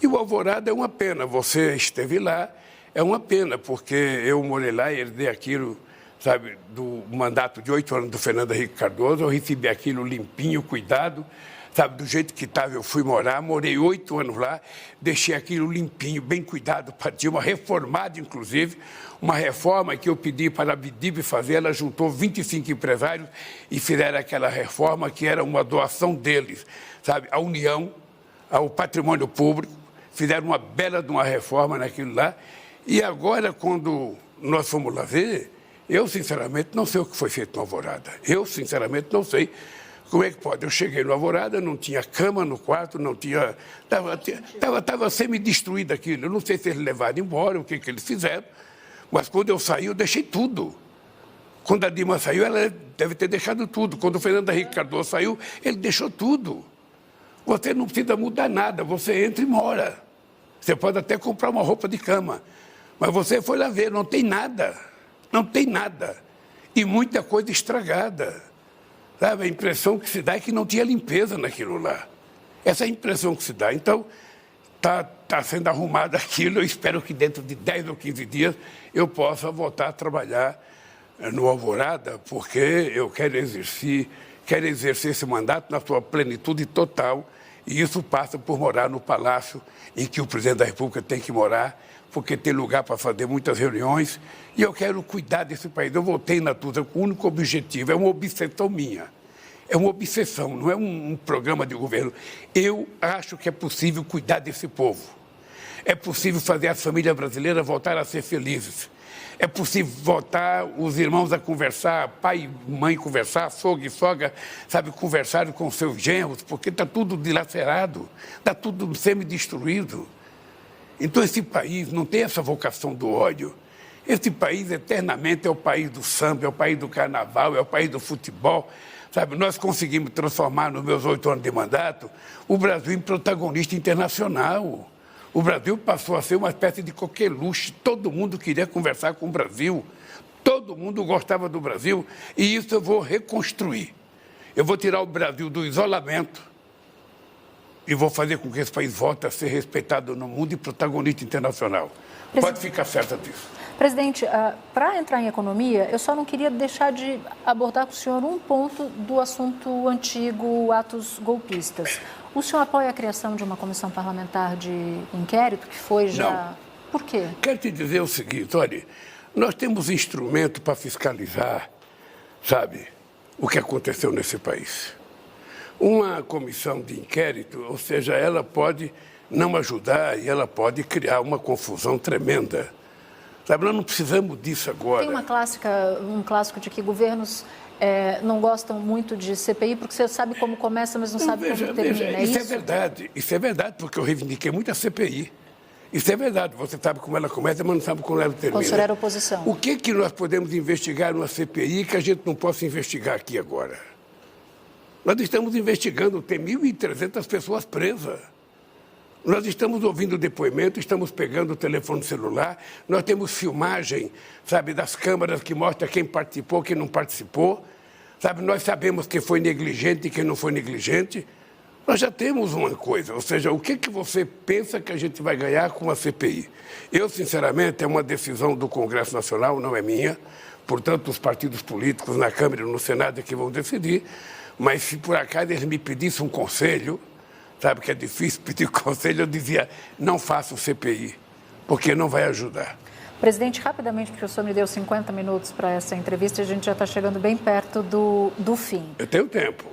E o Alvorada é uma pena, você esteve lá, é uma pena, porque eu morei lá e herdei aquilo, sabe, do mandato de 8 anos do Fernando Henrique Cardoso, eu recebi aquilo limpinho, cuidado, sabe, do jeito que estava eu fui morar, morei 8 anos lá, deixei aquilo limpinho, bem cuidado para Dilma, reformado inclusive, uma reforma que eu pedi para a Abdib fazer, ela juntou 25 empresários e fizeram aquela reforma que era uma doação deles, sabe, à União, ao patrimônio público, fizeram uma bela de uma reforma naquilo lá, e agora quando nós fomos lá ver, eu sinceramente não sei o que foi feito no Alvorada, eu sinceramente não sei. Como é que pode? Eu cheguei no Alvorada, não tinha cama no quarto, não tinha... Estava semi-destruído aquilo. Eu não sei se eles levaram embora, o que eles fizeram, mas quando eu saí, eu deixei tudo. Quando a Dilma saiu, ela deve ter deixado tudo. Quando o Fernando Henrique Cardoso saiu, ele deixou tudo. Você não precisa mudar nada, você entra e mora. Você pode até comprar uma roupa de cama, mas você foi lá ver, não tem nada. Não tem nada. E muita coisa estragada. Sabe, a impressão que se dá é que não tinha limpeza naquilo lá. Essa é a impressão que se dá. Então, está sendo arrumado aquilo. Eu espero que dentro de 10 ou 15 dias eu possa voltar a trabalhar no Alvorada, porque eu quero exercer esse mandato na sua plenitude total. E isso passa por morar no palácio em que o presidente da República tem que morar, porque tem lugar para fazer muitas reuniões, e eu quero cuidar desse país. Eu voltei na Tusa com o único objetivo, é uma obsessão minha, é uma obsessão, não é um programa de governo. Eu acho que é possível cuidar desse povo, é possível fazer as famílias brasileiras voltar a ser felizes, é possível voltar os irmãos a conversar, pai e mãe conversar, sogro e sogra, sabe, conversar com seus genros, porque está tudo dilacerado, está tudo semi-destruído. Então, esse país não tem essa vocação do ódio. Esse país, eternamente, é o país do samba, é o país do carnaval, é o país do futebol. Sabe, nós conseguimos transformar, nos meus 8 anos de mandato, o Brasil em protagonista internacional. O Brasil passou a ser uma espécie de coqueluche. Todo mundo queria conversar com o Brasil. Todo mundo gostava do Brasil. E isso eu vou reconstruir. Eu vou tirar o Brasil do isolamento e vou fazer com que esse país volte a ser respeitado no mundo e protagonista internacional. Pode ficar certa disso. Presidente, para entrar em economia, eu só não queria deixar de abordar com o senhor um ponto do assunto antigo, atos golpistas. O senhor apoia a criação de uma comissão parlamentar de inquérito, que foi já... Não. Por quê? Quero te dizer o seguinte, olha, nós temos instrumento para fiscalizar, sabe, o que aconteceu nesse país. Uma comissão de inquérito, ou seja, ela pode não ajudar e ela pode criar uma confusão tremenda. Sabe, nós não precisamos disso agora. Tem um clássico de que governos não gostam muito de CPI porque você sabe como começa, mas não sabe como termina. Isso é verdade. Isso é verdade, porque eu reivindiquei muito a CPI. Isso é verdade. Você sabe como ela começa, mas não sabe como ela termina. Quando o senhor era oposição. O que nós podemos investigar numa CPI que a gente não possa investigar aqui agora? Nós estamos investigando, tem 1.300 pessoas presas. Nós estamos ouvindo depoimento, estamos pegando o telefone celular, nós temos filmagem, sabe, das câmaras que mostra quem participou, quem não participou. Sabe, nós sabemos quem foi negligente e quem não foi negligente. Nós já temos uma coisa, ou seja, o que você pensa que a gente vai ganhar com a CPI? Eu, sinceramente, é uma decisão do Congresso Nacional, não é minha. Portanto, os partidos políticos na Câmara e no Senado é que vão decidir. Mas se por acaso eles me pedissem um conselho, sabe que é difícil pedir conselho, eu dizia, não faça o CPI, porque não vai ajudar. Presidente, rapidamente, porque o senhor me deu 50 minutos para essa entrevista e a gente já está chegando bem perto do fim. Eu tenho tempo.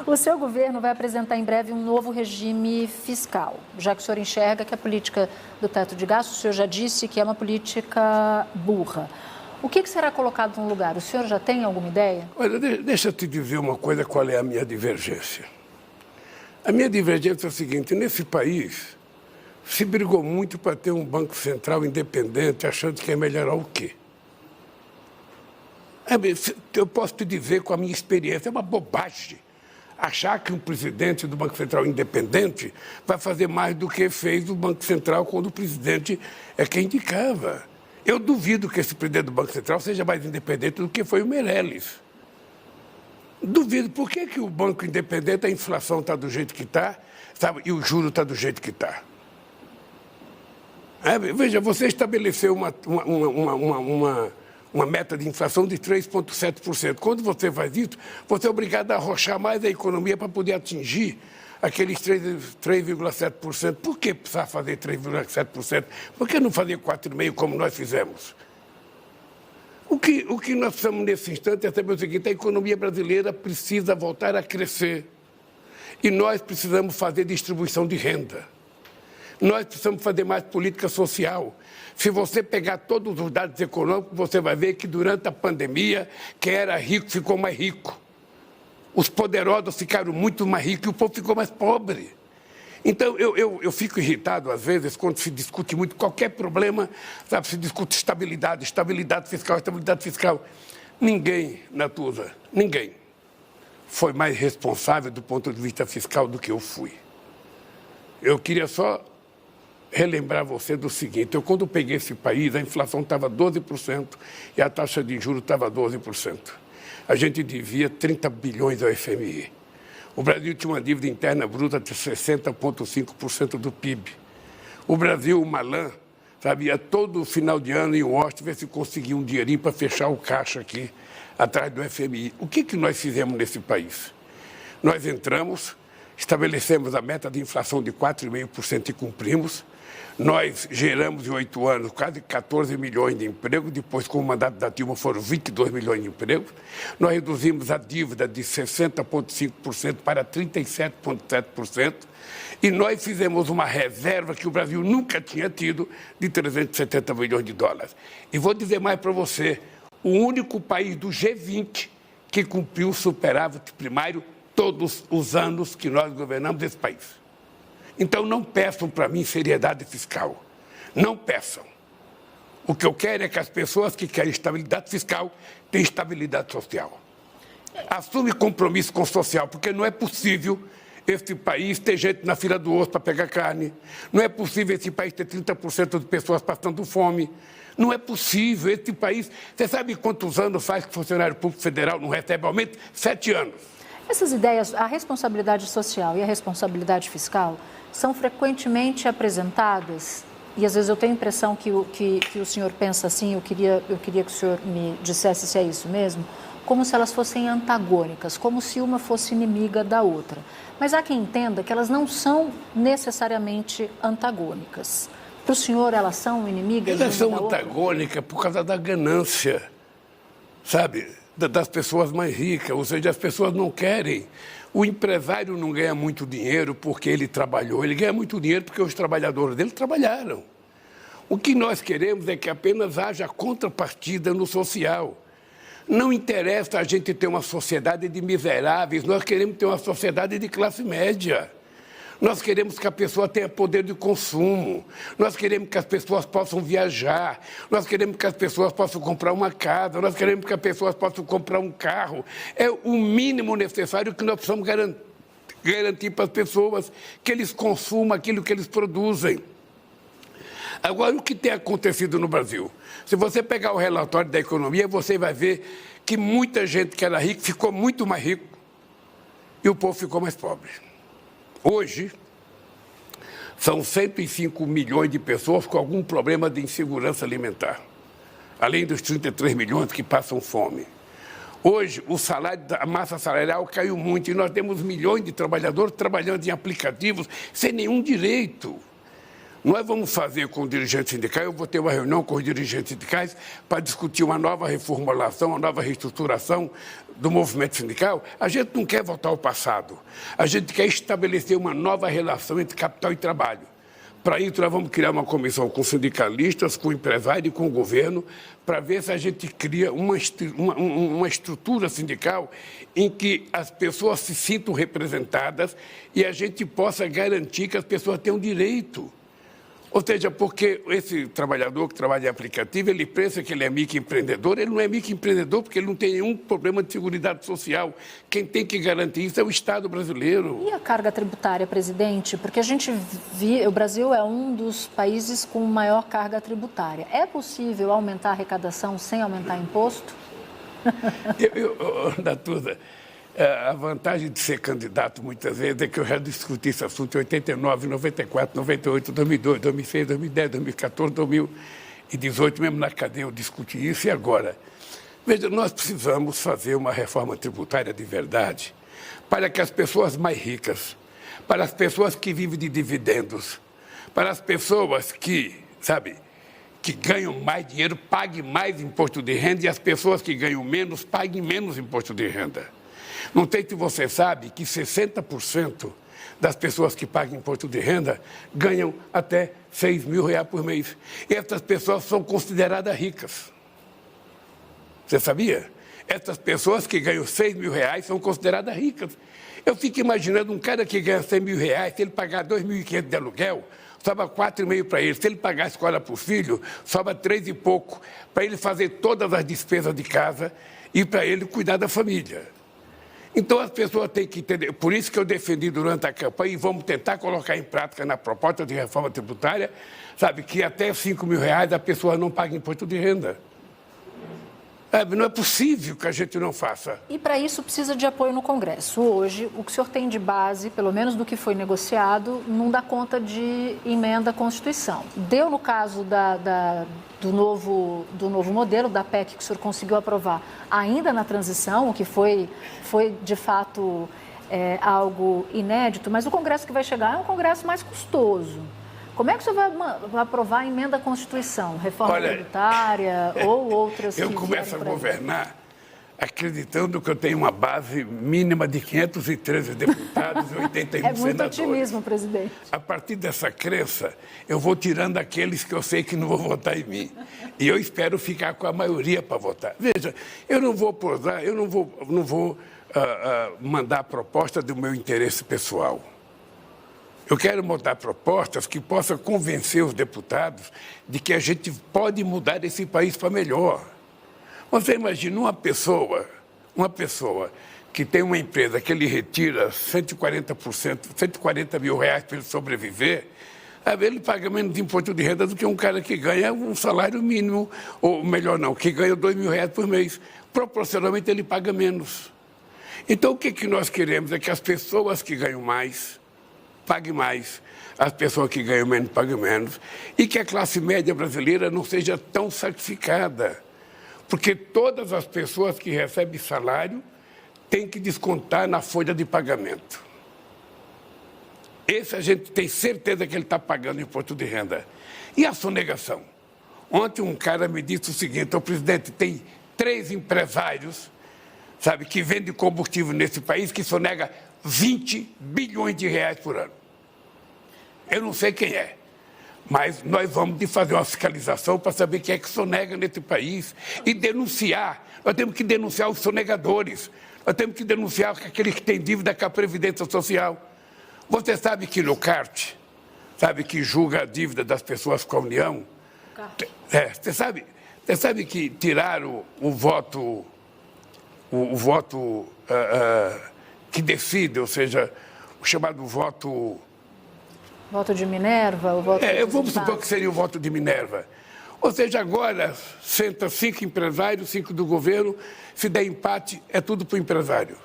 O seu governo vai apresentar em breve um novo regime fiscal, já que o senhor enxerga que a política do teto de gastos, o senhor já disse que é uma política burra. O que será colocado no lugar? O senhor já tem alguma ideia? Olha, deixa eu te dizer uma coisa, qual é a minha divergência. A minha divergência é o seguinte, nesse país se brigou muito para ter um Banco Central independente, achando que ia melhorar o quê? Eu posso te dizer com a minha experiência, é uma bobagem achar que um presidente do Banco Central independente vai fazer mais do que fez o Banco Central quando o presidente é quem indicava. Eu duvido que esse presidente do Banco Central seja mais independente do que foi o Meirelles. Duvido. Por que o banco independente, a inflação está do jeito que está, sabe, e o juro está do jeito que está? Veja, você estabeleceu uma meta de inflação de 3,7%. Quando você faz isso, você é obrigado a arrochar mais a economia para poder atingir aqueles 3,7%. Por que precisar fazer 3,7%? Por que não fazer 4,5% como nós fizemos? O que nós precisamos nesse instante é saber o seguinte, a economia brasileira precisa voltar a crescer. E nós precisamos fazer distribuição de renda. Nós precisamos fazer mais política social. Se você pegar todos os dados econômicos, você vai ver que durante a pandemia, quem era rico ficou mais rico. Os poderosos ficaram muito mais ricos e o povo ficou mais pobre. Então, eu fico irritado, às vezes, quando se discute muito qualquer problema, sabe, se discute estabilidade fiscal. Ninguém, Natuza, ninguém foi mais responsável do ponto de vista fiscal do que eu fui. Eu queria só relembrar você do seguinte, quando peguei esse país, a inflação estava 12% e a taxa de juros estava 12%. A gente devia 30 bilhões ao FMI. O Brasil tinha uma dívida interna bruta de 60,5% do PIB. O Brasil, o Malan, sabia todo final de ano em Washington ver se conseguia um dinheirinho para fechar o caixa aqui, atrás do FMI. O que nós fizemos nesse país? Nós entramos, estabelecemos a meta de inflação de 4,5% e cumprimos. Nós geramos em 8 anos quase 14 milhões de empregos, depois com o mandato da Dilma foram 22 milhões de empregos. Nós reduzimos a dívida de 60,5% para 37,7% e nós fizemos uma reserva que o Brasil nunca tinha tido de 370 milhões de dólares. E vou dizer mais para você, o único país do G20 que cumpriu o superávit primário todos os anos que nós governamos esse país. Então, não peçam para mim seriedade fiscal. Não peçam. O que eu quero é que as pessoas que querem estabilidade fiscal tenham estabilidade social. Assume compromisso com o social, porque não é possível esse país ter gente na fila do osso para pegar carne. Não é possível esse país ter 30% de pessoas passando fome. Não é possível esse país... Você sabe quantos anos faz que o funcionário público federal não recebe aumento? 7 anos. Essas ideias, a responsabilidade social e a responsabilidade fiscal, são frequentemente apresentadas e às vezes eu tenho a impressão que o senhor pensa assim, eu queria que o senhor me dissesse se é isso mesmo, como se elas fossem antagônicas, como se uma fosse inimiga da outra. Mas há quem entenda que elas não são necessariamente antagônicas. Para o senhor, elas são inimigas? Elas são antagônicas por causa da ganância, sabe? Das pessoas mais ricas, ou seja, as pessoas não querem. O empresário não ganha muito dinheiro porque ele trabalhou, ele ganha muito dinheiro porque os trabalhadores dele trabalharam. O que nós queremos é que apenas haja contrapartida no social. Não interessa a gente ter uma sociedade de miseráveis, nós queremos ter uma sociedade de classe média. Nós queremos que a pessoa tenha poder de consumo, nós queremos que as pessoas possam viajar, nós queremos que as pessoas possam comprar uma casa, nós queremos que as pessoas possam comprar um carro. É o mínimo necessário que nós precisamos garantir para as pessoas, que eles consumam aquilo que eles produzem. Agora, o que tem acontecido no Brasil? Se você pegar o relatório da economia, você vai ver que muita gente que era rica ficou muito mais rico e o povo ficou mais pobre. Hoje, são 105 milhões de pessoas com algum problema de insegurança alimentar, além dos 33 milhões que passam fome. Hoje, o salário, a massa salarial caiu muito e nós temos milhões de trabalhadores trabalhando em aplicativos sem nenhum direito. Nós vamos fazer com os dirigentes sindicais, eu vou ter uma reunião com os dirigentes sindicais para discutir uma nova reformulação, uma nova reestruturação do movimento sindical. A gente não quer voltar ao passado, a gente quer estabelecer uma nova relação entre capital e trabalho. Para isso, nós vamos criar uma comissão com sindicalistas, com empresários e com o governo, para ver se a gente cria uma estrutura sindical em que as pessoas se sintam representadas e a gente possa garantir que as pessoas tenham direito. Ou seja, porque esse trabalhador que trabalha em aplicativo, ele pensa que ele é microempreendedor, ele não é microempreendedor porque ele não tem nenhum problema de seguridade social. Quem tem que garantir isso é o Estado brasileiro. E a carga tributária, presidente? Porque a gente o Brasil é um dos países com maior carga tributária. É possível aumentar a arrecadação sem aumentar imposto? Natuza, a vantagem de ser candidato, muitas vezes, é que eu já discuti esse assunto em 89, 94, 98, 2002, 2006, 2010, 2014, 2018, mesmo na cadeia eu discuti isso, e agora? Veja, nós precisamos fazer uma reforma tributária de verdade para que as pessoas mais ricas, para as pessoas que vivem de dividendos, para as pessoas que, sabe, que ganham mais dinheiro, paguem mais imposto de renda e as pessoas que ganham menos, paguem menos imposto de renda. Não sei se você sabe que 60% das pessoas que pagam imposto de renda ganham até R$6 mil por mês. E essas pessoas são consideradas ricas. Você sabia? Essas pessoas que ganham R$6 mil são consideradas ricas. Eu fico imaginando um cara que ganha R$100 mil, se ele pagar R$2.500 de aluguel, sobra 4,5 para ele. Se ele pagar a escola para o filho, sobra 3 e pouco, para ele fazer todas as despesas de casa e para ele cuidar da família. Então, as pessoas têm que entender, por isso que eu defendi durante a campanha, e vamos tentar colocar em prática na proposta de reforma tributária, sabe, que até R$5 mil a pessoa não paga imposto de renda. Não é possível que a gente não faça. E para isso precisa de apoio no Congresso. Hoje, o que o senhor tem de base, pelo menos do que foi negociado, não dá conta de emenda à Constituição. Deu no caso do novo modelo, da PEC que o senhor conseguiu aprovar ainda na transição, o que foi de fato algo inédito, mas o Congresso que vai chegar é um Congresso mais custoso. Como é que o senhor vai aprovar a emenda à Constituição? Reforma tributária ou outras? Eu começo a governar acreditando que eu tenho uma base mínima de 513 deputados e 81 senadores. É muito otimismo, presidente. A partir dessa crença, eu vou tirando aqueles que eu sei que não vão votar em mim. E eu espero ficar com a maioria para votar. Veja, eu não vou posar, eu não vou mandar proposta do meu interesse pessoal. Eu quero mandar propostas que possam convencer os deputados de que a gente pode mudar esse país para melhor. Você imagina uma pessoa que tem uma empresa que ele retira 140%, 140 mil reais para ele sobreviver, ele paga menos imposto de renda do que um cara que ganha um salário mínimo, ou melhor não, que ganha R$2 mil por mês. Proporcionalmente ele paga menos. Então o que nós queremos é que as pessoas que ganham mais pague mais, as pessoas que ganham menos paguem menos, e que a classe média brasileira não seja tão sacrificada. Porque todas as pessoas que recebem salário têm que descontar na folha de pagamento. Esse a gente tem certeza que ele está pagando imposto de renda. E a sonegação? Ontem um cara me disse o seguinte: o presidente, tem 3 empresários, sabe, que vendem combustível nesse país que sonega 20 bilhões de reais por ano. Eu não sei quem é, mas nós vamos fazer uma fiscalização para saber quem é que sonega nesse país e denunciar. Nós temos que denunciar os sonegadores, nós temos que denunciar aqueles que têm dívida com a Previdência Social. Você sabe que no CART, sabe, que julga a dívida das pessoas com a União? Você sabe que tiraram o voto que decide, ou seja, o chamado voto... Voto de Minerva? O voto vamos supor que seria o voto de Minerva. Ou seja, agora senta 5 empresários, 5 do governo, se der empate, é tudo para o empresário.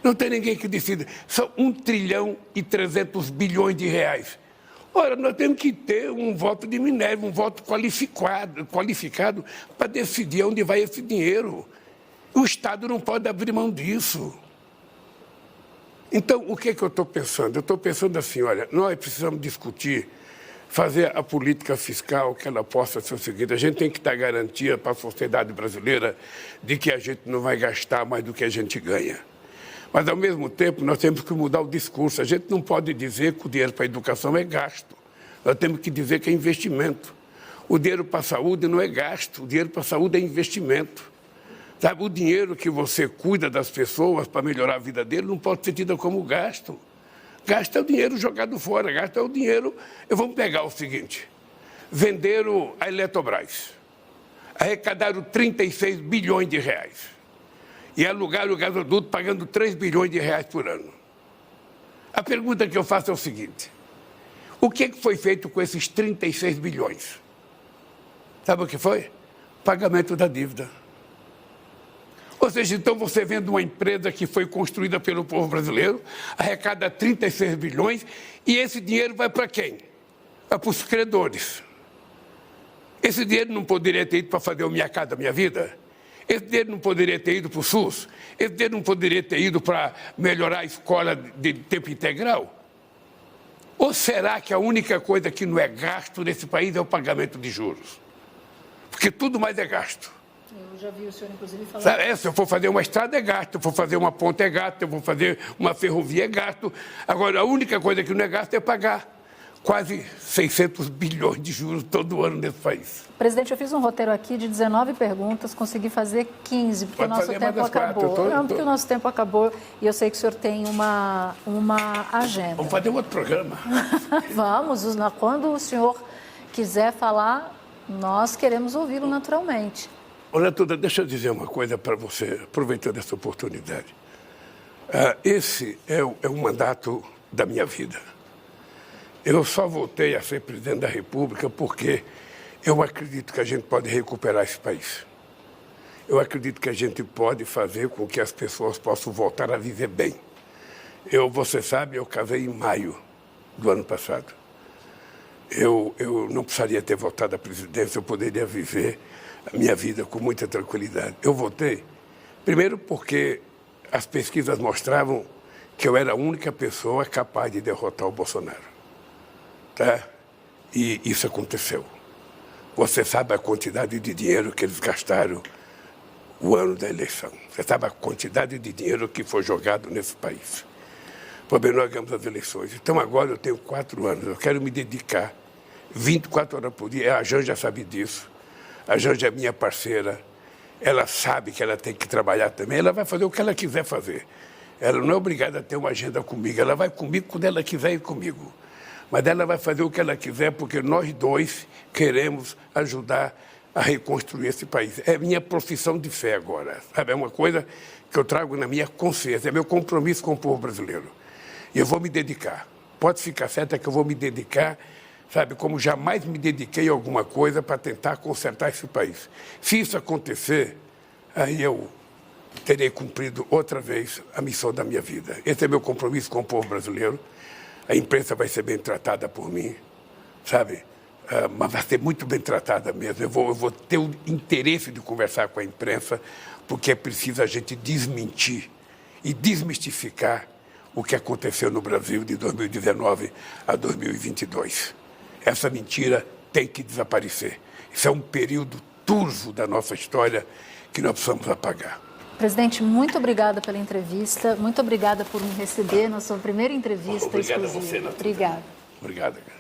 Não tem ninguém que decida. São 1 trilhão e 300 bilhões de reais. Ora, nós temos que ter um voto de Minerva, um voto qualificado para decidir onde vai esse dinheiro. O Estado não pode abrir mão disso. Então, o que eu estou pensando? Eu estou pensando assim, olha, nós precisamos discutir, fazer a política fiscal que ela possa ser o seguinte: a gente tem que dar garantia para a sociedade brasileira de que a gente não vai gastar mais do que a gente ganha. Mas, ao mesmo tempo, nós temos que mudar o discurso. A gente não pode dizer que o dinheiro para a educação é gasto. Nós temos que dizer que é investimento. O dinheiro para a saúde não é gasto, o dinheiro para a saúde é investimento. Sabe, o dinheiro que você cuida das pessoas para melhorar a vida dele não pode ser tido como gasto. Gasto é o dinheiro jogado fora, gasto é o dinheiro... Vamos pegar o seguinte: venderam a Eletrobras, arrecadaram 36 bilhões de reais. E alugaram o gasoduto pagando 3 bilhões de reais por ano. A pergunta que eu faço é o seguinte: o que foi feito com esses 36 bilhões? Sabe o que foi? Pagamento da dívida. Ou seja, então você vende uma empresa que foi construída pelo povo brasileiro, arrecada 36 bilhões, e esse dinheiro vai para quem? Vai para os credores. Esse dinheiro não poderia ter ido para fazer o Minha Casa Minha Vida? Esse dinheiro não poderia ter ido para o SUS? Esse dinheiro não poderia ter ido para melhorar a escola de tempo integral? Ou será que a única coisa que não é gasto nesse país é o pagamento de juros? Porque tudo mais é gasto. Eu já vi o senhor, inclusive, falar... Se eu for fazer uma estrada é gasto, se eu for fazer uma ponte é gasto, se eu for fazer uma ferrovia é gasto. Agora, a única coisa que não é gasto é pagar quase 600 bilhões de juros todo ano nesse país. Presidente, eu fiz um roteiro aqui de 19 perguntas, consegui fazer 15, porque o nosso tempo acabou. Não, porque o nosso tempo acabou e eu sei que o senhor tem uma agenda. Vamos fazer um outro programa. Vamos, quando o senhor quiser falar, nós queremos ouvi-lo naturalmente. Olha, Tuda, deixa eu dizer uma coisa para você, aproveitando essa oportunidade. Esse é o mandato da minha vida. Eu só voltei a ser presidente da República porque eu acredito que a gente pode recuperar esse país. Eu acredito que a gente pode fazer com que as pessoas possam voltar a viver bem. Você sabe, eu casei em maio do ano passado. Eu não precisaria ter voltado à presidência, eu poderia viver a minha vida com muita tranquilidade. Eu votei, primeiro porque as pesquisas mostravam que eu era a única pessoa capaz de derrotar o Bolsonaro. Tá? E isso aconteceu. Você sabe a quantidade de dinheiro que eles gastaram o ano da eleição. Você sabe a quantidade de dinheiro que foi jogado nesse país. Nós ganhamos as eleições. Então, agora eu tenho 4 anos. Eu quero me dedicar 24 horas por dia. A Janja sabe disso. A Janja é minha parceira. Ela sabe que ela tem que trabalhar também. Ela vai fazer o que ela quiser fazer. Ela não é obrigada a ter uma agenda comigo. Ela vai comigo quando ela quiser ir comigo. Mas ela vai fazer o que ela quiser, porque nós dois queremos ajudar a reconstruir esse país. É minha profissão de fé agora, sabe? É uma coisa que eu trago na minha consciência, é meu compromisso com o povo brasileiro. E eu vou me dedicar. Pode ficar certo que eu vou me dedicar, sabe, como jamais me dediquei a alguma coisa para tentar consertar esse país. Se isso acontecer, aí eu terei cumprido outra vez a missão da minha vida. Esse é meu compromisso com o povo brasileiro. A imprensa vai ser bem tratada por mim, sabe? Mas vai ser muito bem tratada mesmo. Eu vou ter o interesse de conversar com a imprensa, porque é preciso a gente desmentir e desmistificar o que aconteceu no Brasil de 2019 a 2022. Essa mentira tem que desaparecer. Isso é um período turvo da nossa história que nós precisamos apagar. Presidente, muito obrigada pela entrevista. Muito obrigada por me receber na sua primeira entrevista exclusiva. Obrigado a você, Natália. Obrigada. Obrigado.